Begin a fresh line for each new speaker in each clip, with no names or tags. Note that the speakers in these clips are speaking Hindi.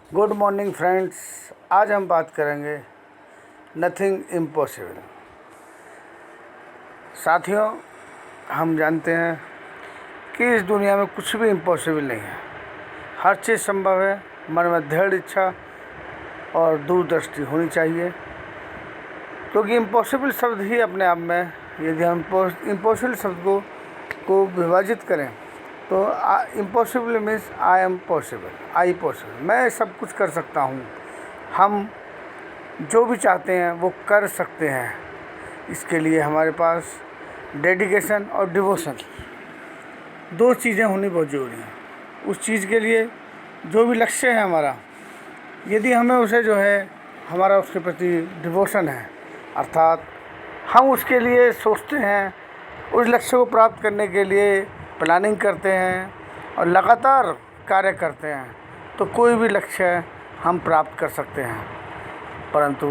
Good morning friends. आज हम बात करेंगे नथिंग इम्पॉसिबल। साथियों, हम जानते हैं कि इस दुनिया में कुछ भी इम्पॉसिबल नहीं है, हर चीज़ संभव है। मन में दृढ़ इच्छा और दूरदृष्टि होनी चाहिए, क्योंकि इम्पॉसिबल शब्द ही अपने आप में, यदि हम इम्पॉसिबल शब्द को विभाजित करें तो impossible means I am possible, I possible, मैं सब कुछ कर सकता हूँ। हम जो भी चाहते हैं वो कर सकते हैं। इसके लिए हमारे पास डेडिकेशन और डिवोशन, दो चीज़ें होनी बहुत ज़रूरी हैं। उस चीज़ के लिए जो भी लक्ष्य है हमारा, यदि हमें उसे जो है हमारा उसके प्रति डिवोशन है, अर्थात हम उसके लिए सोचते हैं, उस लक्ष्य को प्राप्त करने के लिए प्लानिंग करते हैं और लगातार कार्य करते हैं, तो कोई भी लक्ष्य हम प्राप्त कर सकते हैं। परंतु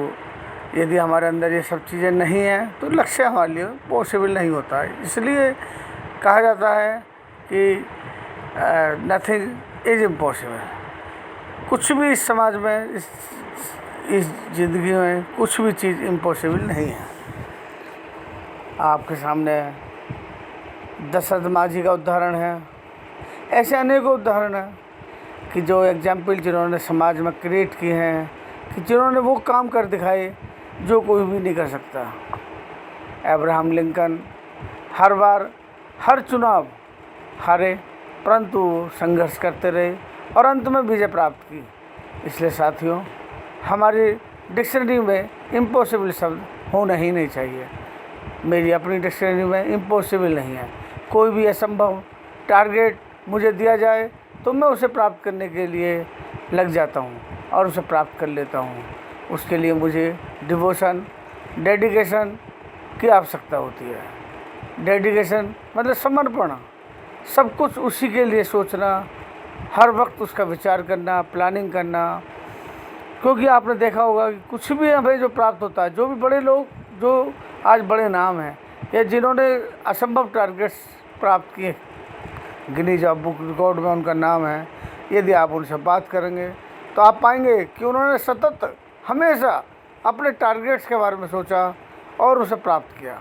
यदि हमारे अंदर ये सब चीज़ें नहीं हैं तो लक्ष्य हमारे लिए पॉसिबल नहीं होता है। इसलिए कहा जाता है कि नथिंग इज़ इम्पॉसिबल। कुछ भी इस समाज में, इस ज़िंदगी में कुछ भी चीज़ इम्पॉसिबल नहीं है। आपके सामने दशरथ माझी का उदाहरण है, ऐसे अनेकों उदाहरण हैं कि जो एग्जाम्पल जिन्होंने समाज में क्रिएट किए हैं, कि जिन्होंने वो काम कर दिखाए जो कोई भी नहीं कर सकता। अब्राहम लिंकन हर बार हर चुनाव हारे, परंतु संघर्ष करते रहे और अंत में विजय प्राप्त की। इसलिए साथियों, हमारी डिक्शनरी में इम्पॉसिबल शब्द होना ही नहीं चाहिए। मेरी अपनी डिक्शनरी में इम्पॉसिबल नहीं है। कोई भी असंभव टारगेट मुझे दिया जाए तो मैं उसे प्राप्त करने के लिए लग जाता हूँ और उसे प्राप्त कर लेता हूँ। उसके लिए मुझे डिवोशन, डेडिकेशन की आवश्यकता होती है। डेडिकेशन मतलब समर्पण, सब कुछ उसी के लिए सोचना, हर वक्त उसका विचार करना, प्लानिंग करना। क्योंकि आपने देखा होगा कि कुछ भी हमें जो प्राप्त होता है, जो भी बड़े लोग जो आज बड़े नाम हैं या जिन्होंने असंभव टारगेट्स प्राप्त किए, गिनीज बुक रिकॉर्ड में उनका नाम है, यदि आप उनसे बात करेंगे तो आप पाएंगे कि उन्होंने सतत हमेशा अपने टारगेट्स के बारे में सोचा और उसे प्राप्त किया।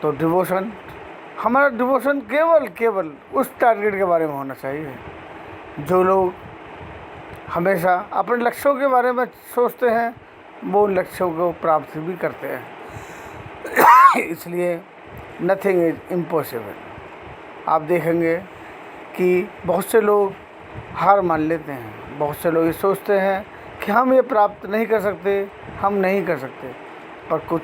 तो डिवोशन, हमारा डिवोशन केवल उस टारगेट के बारे में होना चाहिए। जो लोग हमेशा अपने लक्ष्यों के बारे में सोचते हैं वो उन लक्ष्यों को प्राप्त भी करते हैं। इसलिए नथिंग इज़ इम्पॉसिबल। आप देखेंगे कि बहुत से लोग हार मान लेते हैं, बहुत से लोग ये सोचते हैं कि हम ये प्राप्त नहीं कर सकते, हम नहीं कर सकते। पर कुछ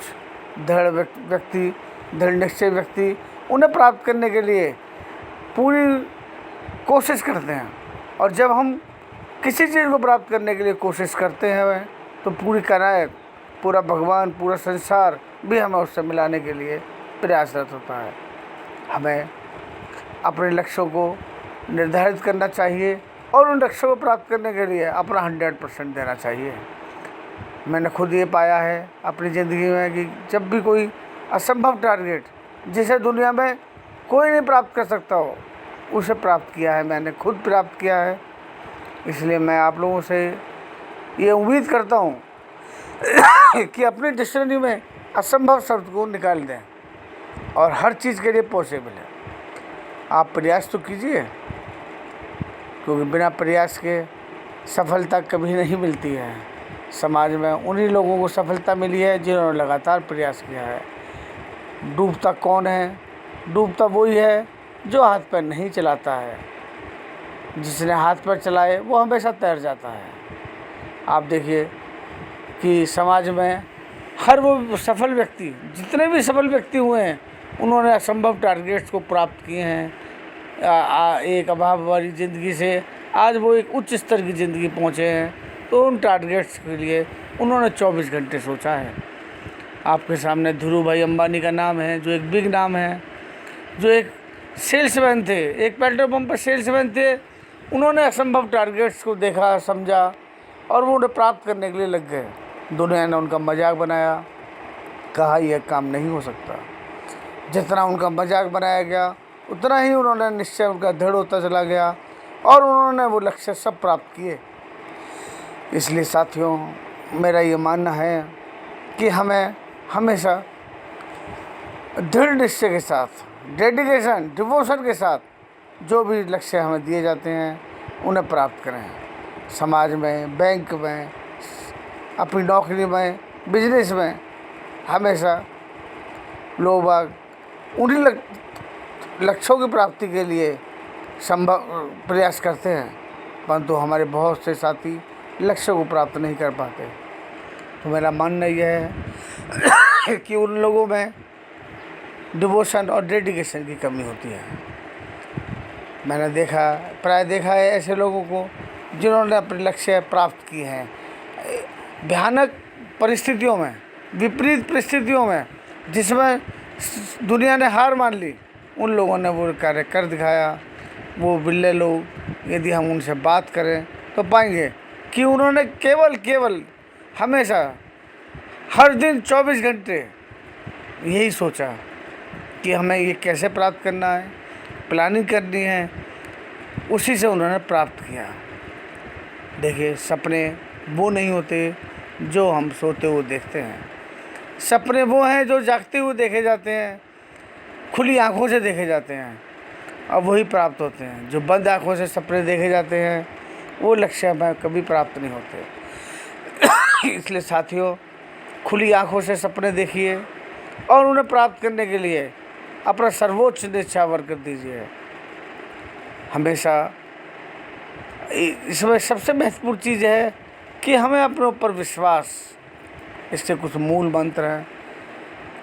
दृढ़ निश्चय व्यक्ति उन्हें प्राप्त करने के लिए पूरी कोशिश करते हैं। और जब हम किसी चीज़ को प्राप्त करने के लिए कोशिश करते हैं तो पूरी कायनात, पूरा भगवान, पूरा संसार भी हमें उससे मिलाने के लिए प्रयासरत होता है। हमें अपने लक्ष्यों को निर्धारित करना चाहिए और उन लक्ष्यों को प्राप्त करने के लिए अपना 100% देना चाहिए। मैंने खुद ये पाया है अपनी ज़िंदगी में कि जब भी कोई असंभव टारगेट जिसे दुनिया में कोई नहीं प्राप्त कर सकता हो, उसे प्राप्त किया है, मैंने खुद प्राप्त किया है। इसलिए मैं आप लोगों से ये उम्मीद करता हूँ कि अपनी डिक्शनरी में असंभव शब्द को निकाल दें और हर चीज़ के लिए पॉसिबल है। आप प्रयास तो कीजिए, क्योंकि बिना प्रयास के सफलता कभी नहीं मिलती है। समाज में उन्हीं लोगों को सफलता मिली है जिन्होंने लगातार प्रयास किया है। डूबता कौन है? डूबता वही है जो हाथ पैर नहीं चलाता है। जिसने हाथ पैर चलाए वो हमेशा तैर जाता है। आप देखिए कि समाज में हर वो सफल व्यक्ति, जितने भी सफल व्यक्ति हुए हैं, उन्होंने असंभव टारगेट्स को प्राप्त किए हैं। एक अभाव वाली ज़िंदगी से आज वो एक उच्च स्तर की ज़िंदगी पहुँचे हैं, तो उन टारगेट्स के लिए उन्होंने 24 घंटे सोचा है। आपके सामने धीरू भाई अंबानी का नाम है, जो एक बिग नाम है, जो एक सेल्समैन थे, एक पेट्रोल पंप पर सेल्समैन थे। उन्होंने असंभव टारगेट्स को देखा, समझा और वो उन्हें प्राप्त करने के लिए लग गए। दुनिया ने उनका मजाक बनाया, कहा यह काम नहीं हो सकता। जितना उनका मजाक बनाया गया उतना ही उन्होंने निश्चय उनका दृढ़ होता चला गया और उन्होंने वो लक्ष्य सब प्राप्त किए। इसलिए साथियों, मेरा ये मानना है कि हमें हमेशा दृढ़ निश्चय के साथ, डेडिकेशन, डिवोशन के साथ जो भी लक्ष्य हमें दिए जाते हैं उन्हें प्राप्त करें। समाज में, बैंक में, अपनी नौकरी में, बिजनेस में हमेशा लोग बाग उन्हीं लक्ष्यों की प्राप्ति के लिए संभव प्रयास करते हैं, परंतु हमारे बहुत से साथी लक्ष्य को प्राप्त नहीं कर पाते। तो मेरा मानना यह है कि उन लोगों में डिवोशन और डेडिकेशन की कमी होती है। मैंने प्राय देखा है ऐसे लोगों को जिन्होंने अपने लक्ष्य प्राप्त किए हैं भयानक परिस्थितियों में, विपरीत परिस्थितियों में, जिसमें दुनिया ने हार मान ली, उन लोगों ने वो कार्य कर दिखाया। वो बिल्ले लोग, यदि हम उनसे बात करें तो पाएंगे कि उन्होंने केवल हमेशा हर दिन 24 घंटे यही सोचा कि हमें ये कैसे प्राप्त करना है, प्लानिंग करनी है, उसी से उन्होंने प्राप्त किया। देखिए, सपने वो नहीं होते जो हम सोते हुए देखते हैं। सपने वो हैं जो जागते हुए देखे जाते हैं, खुली आंखों से देखे जाते हैं, और वही प्राप्त होते हैं। जो बंद आंखों से सपने देखे जाते हैं वो लक्ष्य हमें कभी प्राप्त नहीं होते। इसलिए साथियों, खुली आंखों से सपने देखिए और उन्हें प्राप्त करने के लिए अपना सर्वोच्च न्योछावर कर दीजिए। हमेशा इसमें सबसे महत्वपूर्ण चीज़ है कि हमें अपने ऊपर विश्वास, इससे कुछ मूल मंत्र हैं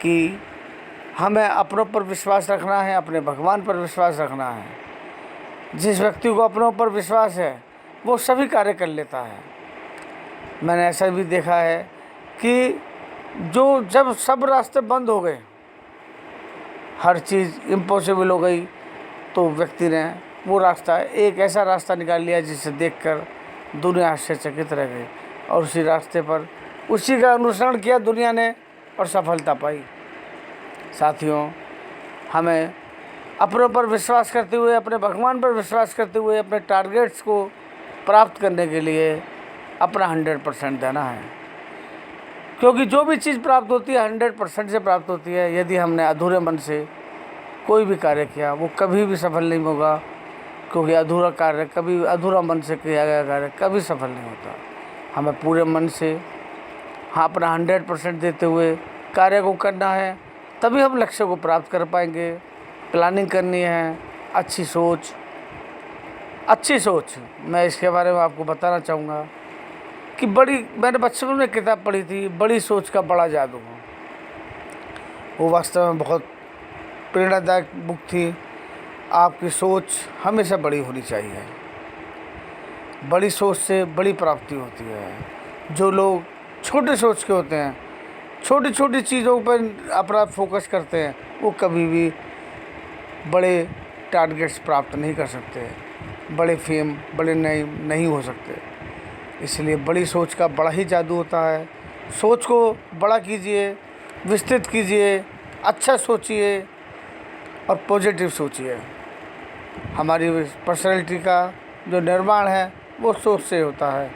कि हमें अपने ऊपर विश्वास रखना है, अपने भगवान पर विश्वास रखना है। जिस व्यक्ति को अपने ऊपर विश्वास है वो सभी कार्य कर लेता है। मैंने ऐसा भी देखा है कि जब सब रास्ते बंद हो गए, हर चीज़ इम्पॉसिबल हो गई, तो व्यक्ति ने वो रास्ता, एक ऐसा रास्ता निकाल लिया जिसे देखकर दुनिया आश्चर्यचकित रह गई, और उसी रास्ते पर उसी का अनुसरण किया दुनिया ने और सफलता पाई। साथियों, हमें अपने ऊपर विश्वास करते हुए, अपने भगवान पर विश्वास करते हुए अपने टारगेट्स को प्राप्त करने के लिए अपना 100% देना है, क्योंकि जो भी चीज़ प्राप्त होती है 100% से प्राप्त होती है। यदि हमने अधूरे मन से कोई भी कार्य किया वो कभी भी सफल नहीं होगा, क्योंकि अधूरा कार्य कभी, अधूरा मन से किया गया कार्य कभी सफल नहीं होता। हमें पूरे मन से अपना 100% देते हुए कार्य को करना है, तभी हम लक्ष्य को प्राप्त कर पाएंगे। प्लानिंग करनी है, अच्छी सोच। मैं इसके बारे में आपको बताना चाहूँगा कि मैंने बचपन में किताब पढ़ी थी, बड़ी सोच का बड़ा जादू। वो वास्तव में बहुत प्रेरणादायक बुक थी। आपकी सोच हमेशा बड़ी होनी चाहिए। बड़ी सोच से बड़ी प्राप्ति होती है। जो लोग छोटे सोच के होते हैं, छोटी छोटी चीज़ों पर अपना फोकस करते हैं, वो कभी भी बड़े टारगेट्स प्राप्त नहीं कर सकते, बड़े फेम, बड़े नहीं हो सकते। इसलिए बड़ी सोच का बड़ा ही जादू होता है। सोच को बड़ा कीजिए, विस्तृत कीजिए, अच्छा सोचिए और पॉजिटिव सोचिए। हमारी पर्सनैलिटी का जो निर्माण है वो सोच से होता है।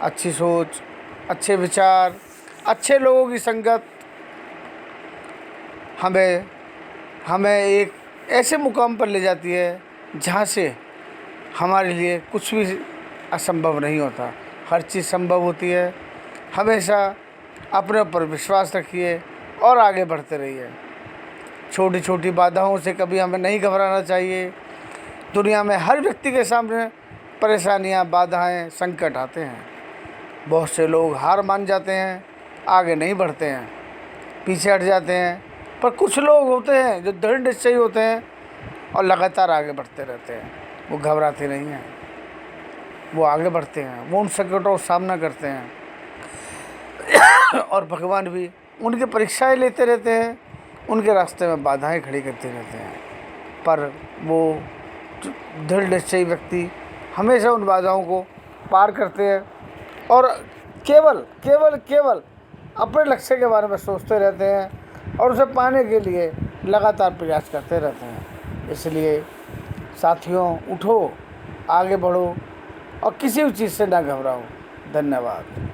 अच्छी सोच, अच्छे विचार, अच्छे लोगों की संगत हमें एक ऐसे मुकाम पर ले जाती है जहाँ से हमारे लिए कुछ भी असंभव नहीं होता, हर चीज़ संभव होती है। हमेशा अपने ऊपर विश्वास रखिए और आगे बढ़ते रहिए। छोटी छोटी बाधाओं से कभी हमें नहीं घबराना चाहिए। दुनिया में हर व्यक्ति के सामने परेशानियां, बाधाएं, संकट आते हैं। बहुत से लोग हार मान जाते हैं, आगे नहीं बढ़ते हैं, पीछे हट जाते हैं, पर कुछ लोग होते हैं जो दृढ़ निश्चयी होते हैं और लगातार आगे बढ़ते रहते हैं। वो घबराते नहीं हैं, वो आगे बढ़ते हैं, वो उन संकटों का सामना करते हैं और भगवान भी उनकी परीक्षाएं लेते रहते हैं, उनके रास्ते में बाधाएं खड़ी करते रहते हैं, पर वो दृढ़ निश्चयी व्यक्ति हमेशा उन बाधाओं को पार करते हैं और केवल अपने लक्ष्य के बारे में सोचते रहते हैं और उसे पाने के लिए लगातार प्रयास करते रहते हैं। इसलिए साथियों, उठो, आगे बढ़ो और किसी भी चीज़ से ना घबराओ। धन्यवाद।